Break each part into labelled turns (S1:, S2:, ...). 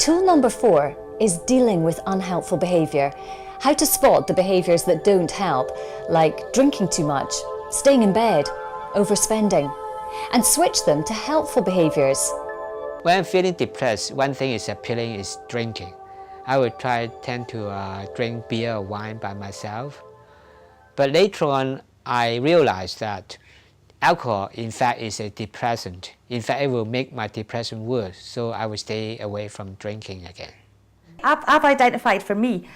S1: Tool number 4 is dealing with unhelpful behaviour. How to spot the behaviours that don't help, like drinking too much, staying in bed, overspending, and switch them to helpful behaviours.
S2: When I'm feeling depressed, one thing is appealing is drinking. I would tend to drink beer or wine by myself. But later on, I realized that alcohol, in fact, is a depressant. In fact, it will make my depression worse, so I will stay away from drinking again.
S3: I've identified for me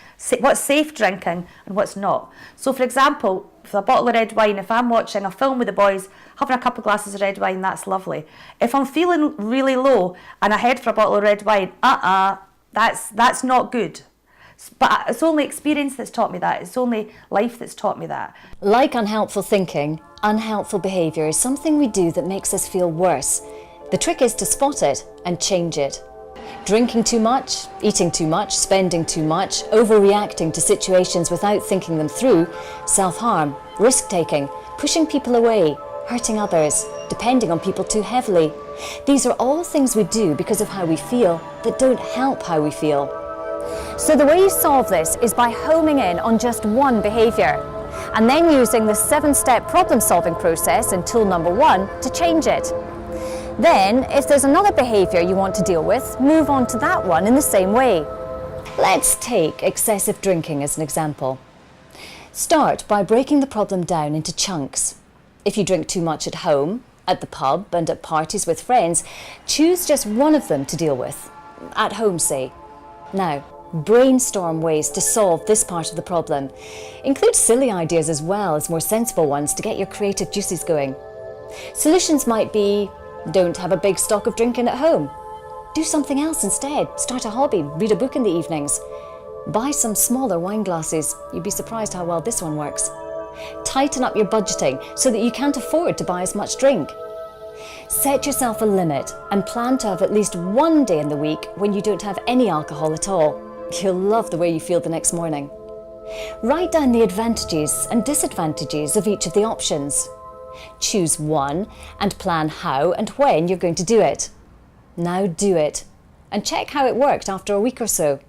S3: what's safe drinking and what's not. So for example, for a bottle of red wine, if I'm watching a film with the boys, having a couple of glasses of red wine, that's lovely. If I'm feeling really low and I head for a bottle of red wine, that's not good. But it's only experience that's taught me that. It's only life that's taught me that.
S1: Like unhelpful thinking, unhelpful behaviour is something we do that makes us feel worse. The trick is to spot it and change it. Drinking too much, eating too much, spending too much, overreacting to situations without thinking them through, self-harm, risk-taking, pushing people away, hurting others, depending on people too heavily. These are all things we do because of how we feel that don't help how we feel.
S4: So the way you solve this is by homing in on just one behaviour and then using the 7-step problem-solving process in tool number 1 to change it. Then, if there's another behaviour you want to deal with, move on to that one in the same way.
S1: Let's take excessive drinking as an example. Start by breaking the problem down into chunks. If you drink too much at home, at the pub and at parties with friends, choose just one of them to deal with. At home, say. Now, brainstorm ways to solve this part of the problem. Include silly ideas as well as more sensible ones to get your creative juices going. Solutions might be: don't have a big stock of drinking at home. Do something else instead. Start a hobby, read a book in the evenings. Buy some smaller wine glasses. You'd be surprised how well this one works. Tighten up your budgeting so that you can't afford to buy as much drink. Set yourself a limit and plan to have at least one day in the week when you don't have any alcohol at all. You'll love the way you feel the next morning. Write down the advantages and disadvantages of each of the options. Choose one and plan how and when you're going to do it. Now do it and check how it worked after a week or so.